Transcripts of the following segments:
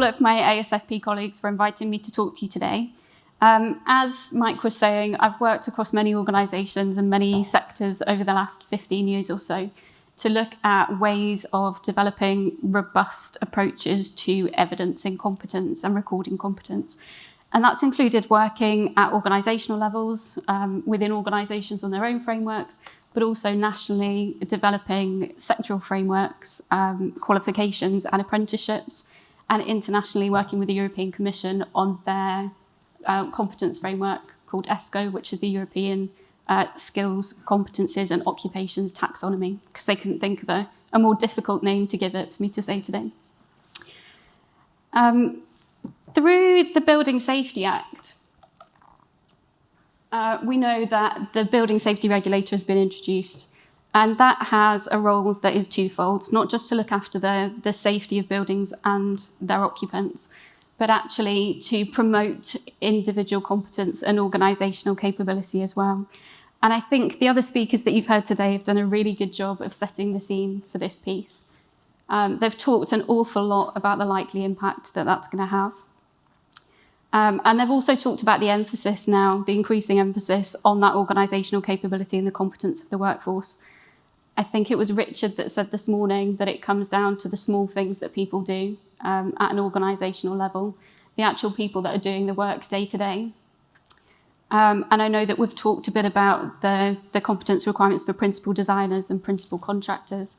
of my ASFP colleagues for inviting me to talk to you today. As Mike was saying, I've worked across many organisations and many sectors over the last 15 years or so to look at ways of developing robust approaches to evidencing competence and recording competence. And that's included working at organisational levels, within organisations on their own frameworks, but also nationally developing sectoral frameworks, qualifications and apprenticeships, and internationally working with the European Commission on their competence framework called ESCO, which is the European Skills, Competences and Occupations Taxonomy, because they couldn't think of a more difficult name to give it for me to say today. Through the Building Safety Act, we know that the Building Safety Regulator has been introduced, and that has a role that is twofold, not just to look after the safety of buildings and their occupants, but actually to promote individual competence and organisational capability as well. And I think the other speakers that you've heard today have done a really good job of setting the scene for this piece. They've talked an awful lot about the likely impact that that's going to have. And they've also talked about the emphasis now, the increasing emphasis on that organisational capability and the competence of the workforce. I think it was Richard that said this morning that it comes down to the small things that people do at an organisational level, the actual people that are doing the work day to day. And I know that we've talked a bit about the competence requirements for principal designers and principal contractors.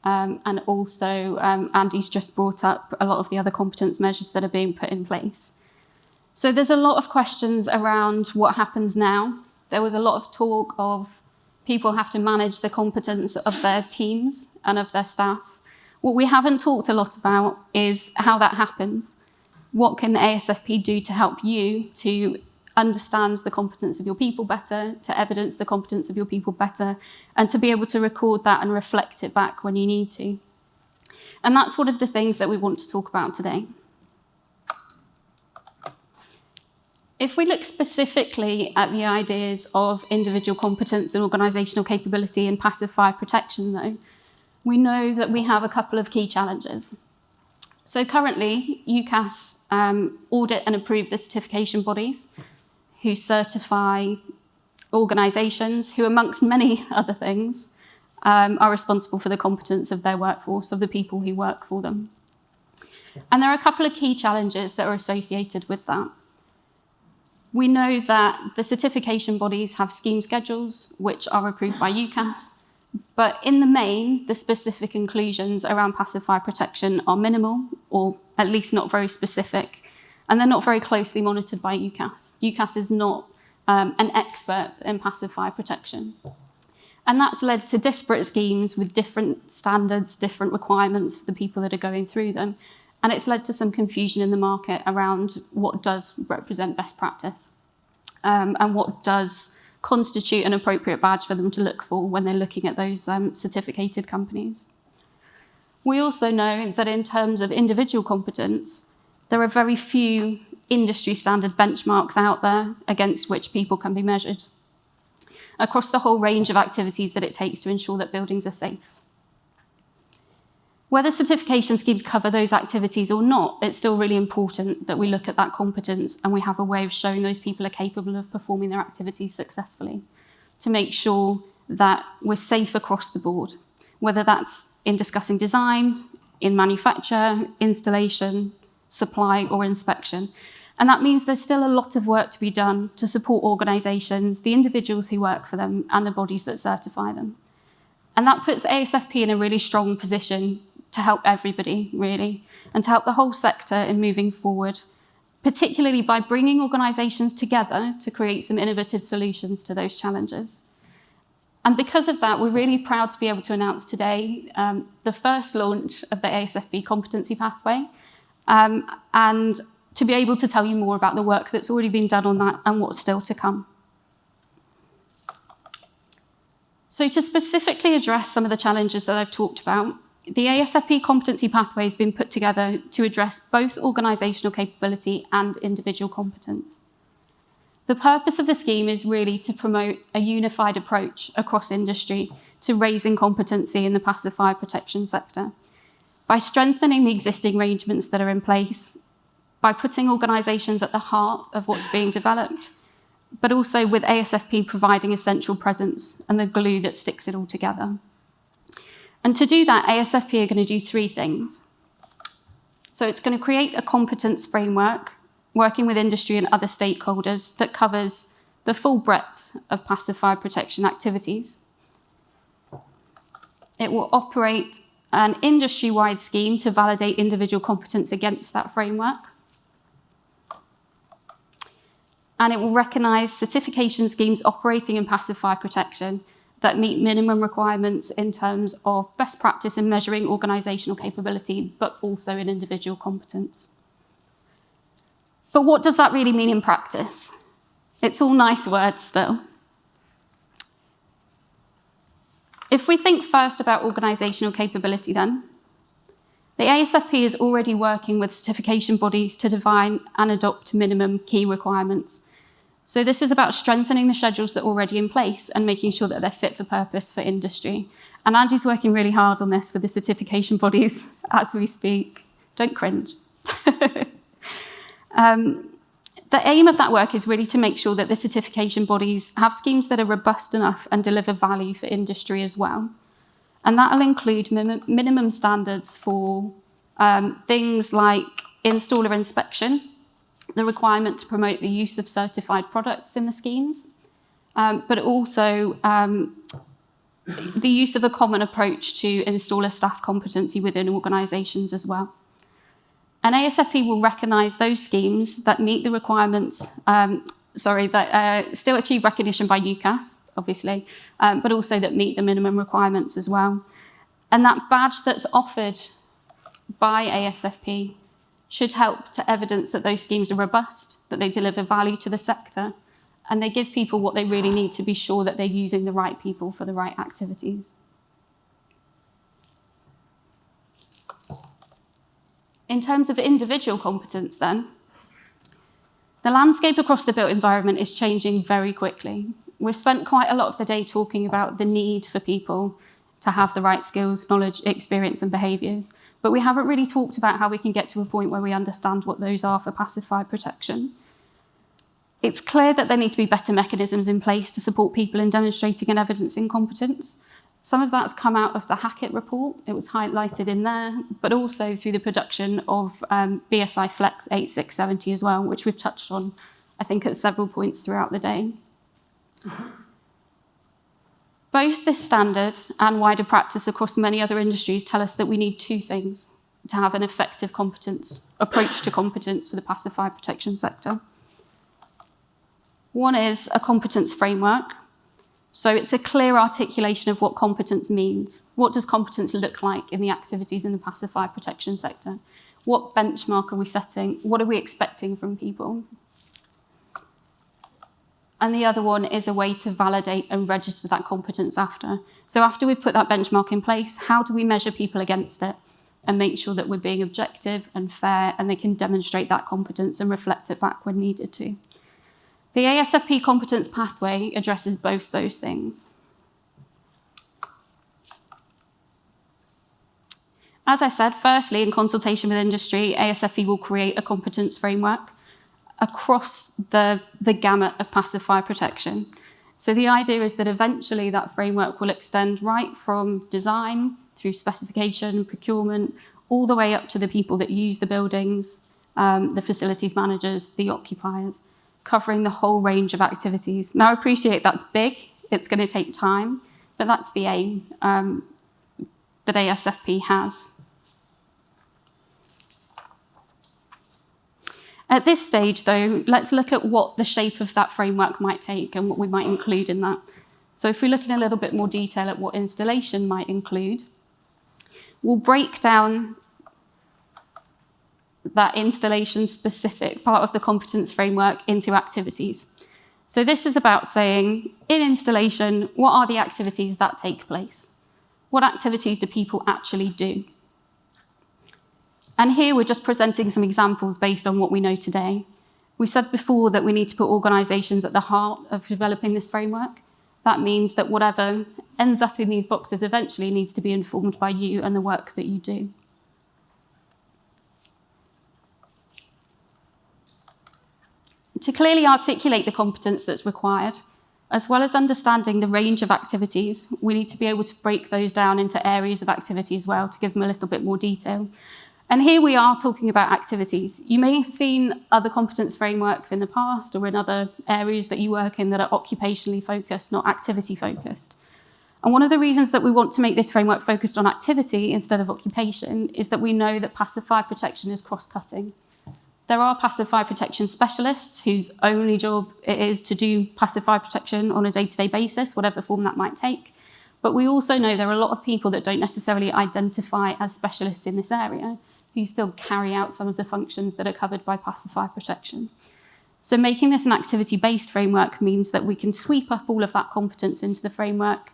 And also Andy's just brought up a lot of the other competence measures that are being put in place. So there's a lot of questions around what happens now. There was a lot of talk of people have to manage the competence of their teams and of their staff. What we haven't talked a lot about is how that happens. What can ASFP do to help you to understand the competence of your people better, to evidence the competence of your people better, and to be able to record that and reflect it back when you need to? And that's one of the things that we want to talk about today. If we look specifically at the ideas of individual competence and organisational capability and passive fire protection, though, we know that we have a couple of key challenges. So currently, UCAS audit and approve the certification bodies who certify organisations who, amongst many other things, are responsible for the competence of their workforce, of the people who work for them. And there are a couple of key challenges that are associated with that. We know that the certification bodies have scheme schedules which are approved by UCAS, but in the main, the specific inclusions around passive fire protection are minimal, or at least not very specific, and they're not very closely monitored by UCAS. UCAS is not an expert in passive fire protection. And that's led to disparate schemes with different standards, different requirements for the people that are going through them. And it's led to some confusion in the market around what does represent best practice and what does constitute an appropriate badge for them to look for when they're looking at those certificated companies. We also know that in terms of individual competence, there are very few industry standard benchmarks out there against which people can be measured across the whole range of activities that it takes to ensure that buildings are safe. Whether certification schemes cover those activities or not, it's still really important that we look at that competence and we have a way of showing those people are capable of performing their activities successfully to make sure that we're safe across the board, whether that's in discussing design, in manufacture, installation, supply or inspection. And that means there's still a lot of work to be done to support organisations, the individuals who work for them and the bodies that certify them. And that puts ASFP in a really strong position to help everybody, really, and to help the whole sector in moving forward, particularly by bringing organisations together to create some innovative solutions to those challenges. And because of that, we're really proud to be able to announce today the first launch of the ASFP Competency Pathway, and to be able to tell you more about the work that's already been done on that and what's still to come. So to specifically address some of the challenges that I've talked about, the ASFP Competency Pathway has been put together to address both organisational capability and individual competence. The purpose of the scheme is really to promote a unified approach across industry to raising competency in the passive fire protection sector by strengthening the existing arrangements that are in place, by putting organisations at the heart of what's being developed, but also with ASFP providing a central presence and the glue that sticks it all together. And to do that, ASFP are going to do three things. So it's going to create a competence framework, working with industry and other stakeholders, that covers the full breadth of passive fire protection activities. It will operate an industry-wide scheme to validate individual competence against that framework. And it will recognise certification schemes operating in passive fire protection that meet minimum requirements in terms of best practice in measuring organisational capability, but also in individual competence. But what does that really mean in practice? It's all nice words still. If we think first about organisational capability then, the ASFP is already working with certification bodies to define and adopt minimum key requirements. So this is about strengthening the schedules that are already in place and making sure that they're fit for purpose for industry. And Andy's working really hard on this with the certification bodies as we speak. Don't cringe. The aim of that work is really to make sure that the certification bodies have schemes that are robust enough and deliver value for industry as well. And that will include minimum standards for things like installer inspection, the requirement to promote the use of certified products in the schemes, but also the use of a common approach to installer staff competency within organisations as well. And ASFP will recognise those schemes that meet the requirements, that still achieve recognition by UCAS, obviously, but also that meet the minimum requirements as well. And that badge that's offered by ASFP should help to evidence that those schemes are robust, that they deliver value to the sector, and they give people what they really need to be sure that they're using the right people for the right activities. In terms of individual competence then, the landscape across the built environment is changing very quickly. We've spent quite a lot of the day talking about the need for people to have the right skills, knowledge, experience and behaviours, but we haven't really talked about how we can get to a point where we understand what those are for passive fire protection. It's clear that there need to be better mechanisms in place to support people in demonstrating and evidencing competence. Some of that's come out of the Hackett report, it was highlighted in there, but also through the production of BSI Flex 8670 as well, which we've touched on, I think, at several points throughout the day. Both this standard and wider practice across many other industries tell us that we need two things to have an effective competence approach to competence for the passive fire protection sector. One is a competence framework. So it's a clear articulation of what competence means. What does competence look like in the activities in the passive fire protection sector? What benchmark are we setting? What are we expecting from people? And the other one is a way to validate and register that competence after. So after we've put that benchmark in place, how do we measure people against it and make sure that we're being objective and fair and they can demonstrate that competence and reflect it back when needed to? The ASFP competence pathway addresses both those things. As I said, firstly, in consultation with industry, ASFP will create a competence framework across the gamut of passive fire protection. So the idea is that eventually that framework will extend right from design through specification, procurement, all the way up to the people that use the buildings, the facilities managers, the occupiers, covering the whole range of activities. Now, I appreciate that's big, it's going to take time, but that's the aim that ASFP has. At this stage, though, let's look at what the shape of that framework might take and what we might include in that. So if we look in a little bit more detail at what installation might include, we'll break down that installation-specific part of the competence framework into activities. So this is about saying, in installation, what are the activities that take place? What activities do people actually do? And here we're just presenting some examples based on what we know today. We said before that we need to put organisations at the heart of developing this framework. That means that whatever ends up in these boxes eventually needs to be informed by you and the work that you do. To clearly articulate the competence that's required, as well as understanding the range of activities, we need to be able to break those down into areas of activity as well to give them a little bit more detail. And here we are talking about activities. You may have seen other competence frameworks in the past or in other areas that you work in that are occupationally focused, not activity focused. And one of the reasons that we want to make this framework focused on activity instead of occupation is that we know that passive fire protection is cross-cutting. There are passive fire protection specialists whose only job it is to do passive fire protection on a day-to-day basis, whatever form that might take. But we also know there are a lot of people that don't necessarily identify as specialists in this area who still carry out some of the functions that are covered by passive fire protection. So making this an activity-based framework means that we can sweep up all of that competence into the framework,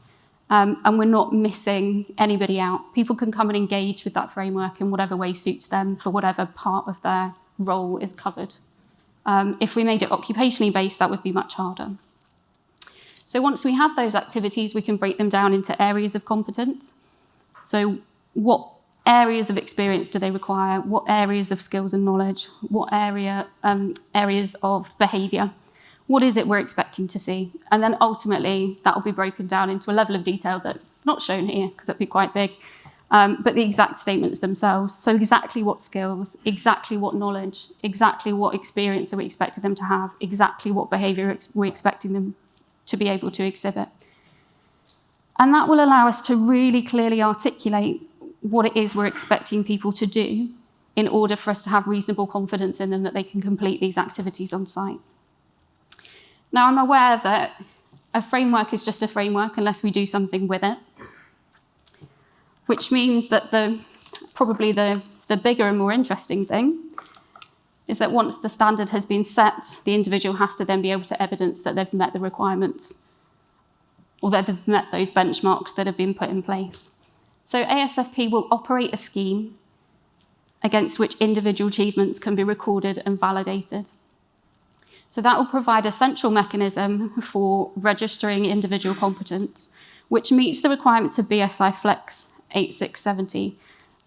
and we're not missing anybody out. People can come and engage with that framework in whatever way suits them for whatever part of their role is covered. If we made it occupationally based, that would be much harder. So once we have those activities, we can break them down into areas of competence. So what areas of experience do they require? What areas of skills and knowledge? What areas of behaviour? What is it we're expecting to see? And then ultimately, that will be broken down into a level of detail that's not shown here, because it'd be quite big, but the exact statements themselves. So exactly what skills, exactly what knowledge, exactly what experience are we expecting them to have, exactly what behaviour we're expecting them to be able to exhibit. And that will allow us to really clearly articulate what it is we're expecting people to do in order for us to have reasonable confidence in them that they can complete these activities on site. Now, I'm aware that a framework is just a framework unless we do something with it, which means that probably the bigger and more interesting thing is that once the standard has been set, the individual has to then be able to evidence that they've met the requirements or that they've met those benchmarks that have been put in place. So ASFP will operate a scheme against which individual achievements can be recorded and validated. So that will provide a central mechanism for registering individual competence, which meets the requirements of BSI Flex 8670.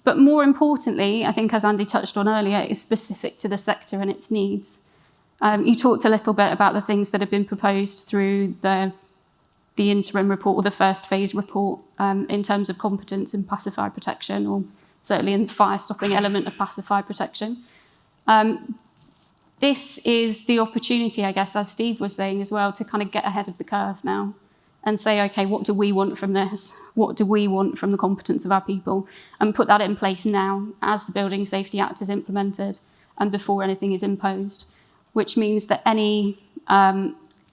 But more importantly, I think as Andy touched on earlier, is specific to the sector and its needs. You talked a little bit about the things that have been proposed through the interim report or the first phase report in terms of competence in passive fire protection, or certainly in the fire stopping element of passive fire protection. This is the opportunity, I guess, as Steve was saying as well, to kind of get ahead of the curve now and say, okay, what do we want from this? What do we want from the competence of our people? And put that in place now as the Building Safety Act is implemented and before anything is imposed, which means that any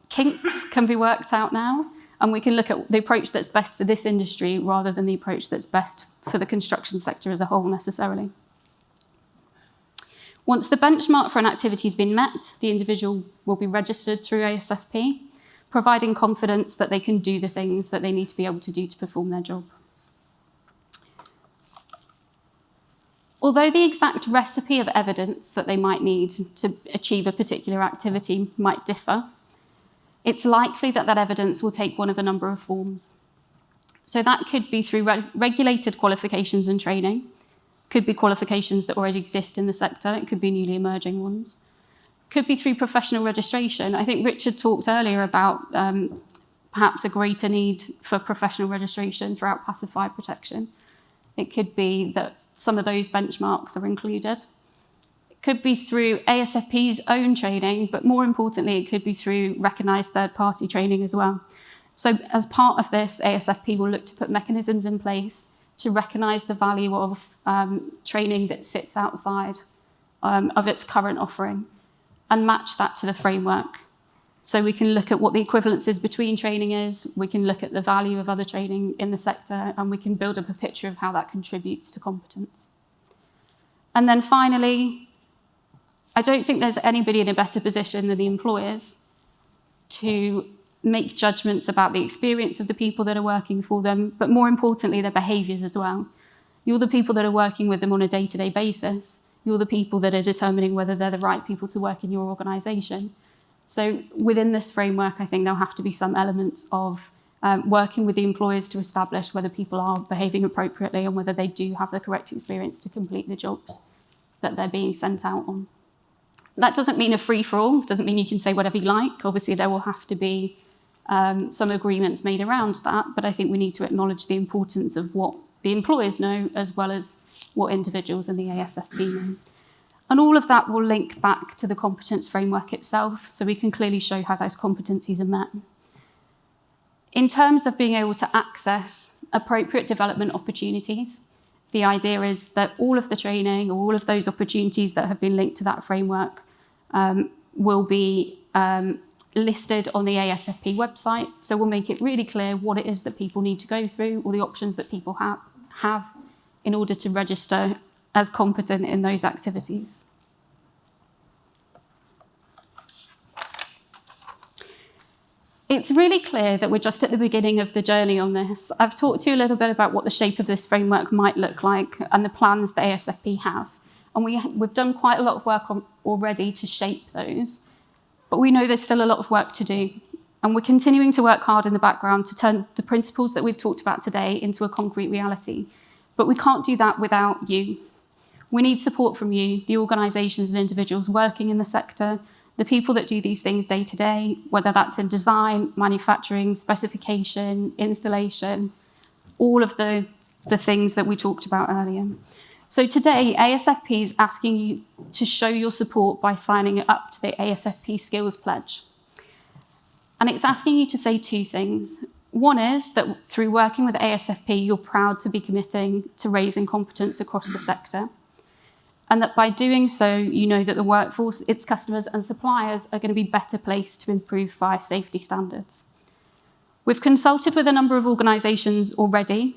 kinks can be worked out now, and we can look at the approach that's best for this industry rather than the approach that's best for the construction sector as a whole necessarily. Once the benchmark for an activity has been met, the individual will be registered through ASFP, providing confidence that they can do the things that they need to be able to do to perform their job. Although the exact recipe of evidence that they might need to achieve a particular activity might differ, it's likely that that evidence will take one of a number of forms. So that could be through regulated qualifications and training, could be qualifications that already exist in the sector, it could be newly emerging ones. Could be through professional registration. I think Richard talked earlier about perhaps a greater need for professional registration throughout passive fire protection. It could be that some of those benchmarks are included. It could be through ASFP's own training, but more importantly, it could be through recognised third-party training as well. So as part of this, ASFP will look to put mechanisms in place to recognise the value of training that sits outside of its current offering and match that to the framework. So we can look at what the equivalences between training is, we can look at the value of other training in the sector, and we can build up a picture of how that contributes to competence. And then finally, I don't think there's anybody in a better position than the employers to make judgments about the experience of the people that are working for them, but more importantly, their behaviours as well. You're the people that are working with them on a day-to-day basis. You're the people that are determining whether they're the right people to work in your organisation. So within this framework, I think there'll have to be some elements of working with the employers to establish whether people are behaving appropriately and whether they do have the correct experience to complete the jobs that they're being sent out on. That doesn't mean a free-for-all, doesn't mean you can say whatever you like. Obviously, there will have to be some agreements made around that, but I think we need to acknowledge the importance of what the employers know as well as what individuals in the ASFP know. And all of that will link back to the competence framework itself, so we can clearly show how those competencies are met. In terms of being able to access appropriate development opportunities, the idea is that all of the training or all of those opportunities that have been linked to that framework will be listed on the ASFP website. So we'll make it really clear what it is that people need to go through, or the options that people have in order to register as competent in those activities. It's really clear that we're just at the beginning of the journey on this. I've talked to you a little bit about what the shape of this framework might look like and the plans that ASFP have. And we've done quite a lot of work already to shape those, but we know there's still a lot of work to do. And we're continuing to work hard in the background to turn the principles that we've talked about today into a concrete reality. But we can't do that without you. We need support from you, the organisations and individuals working in the sector, the people that do these things day to day, whether that's in design, manufacturing, specification, installation, all of the things that we talked about earlier. So today, ASFP is asking you to show your support by signing up to the ASFP Skills Pledge. And it's asking you to say two things. One is that through working with ASFP, you're proud to be committing to raising competence across the sector. And that by doing so, you know that the workforce, its customers and suppliers are going to be better placed to improve fire safety standards. We've consulted with a number of organisations already,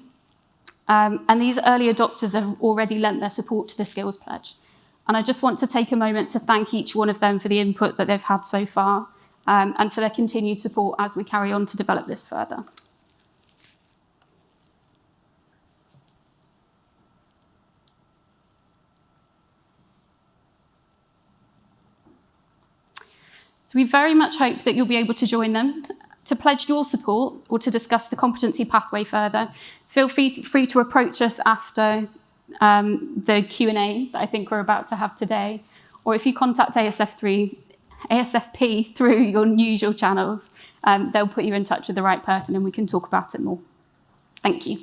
and these early adopters have already lent their support to the Skills Pledge. And I just want to take a moment to thank each one of them for the input that they've had so far, and for their continued support as we carry on to develop this further. So we very much hope that you'll be able to join them. To pledge your support or to discuss the competency pathway further, feel free to approach us after the Q&A that I think we're about to have today, or if you contact ASFP through your usual channels, they'll put you in touch with the right person and we can talk about it more. Thank you.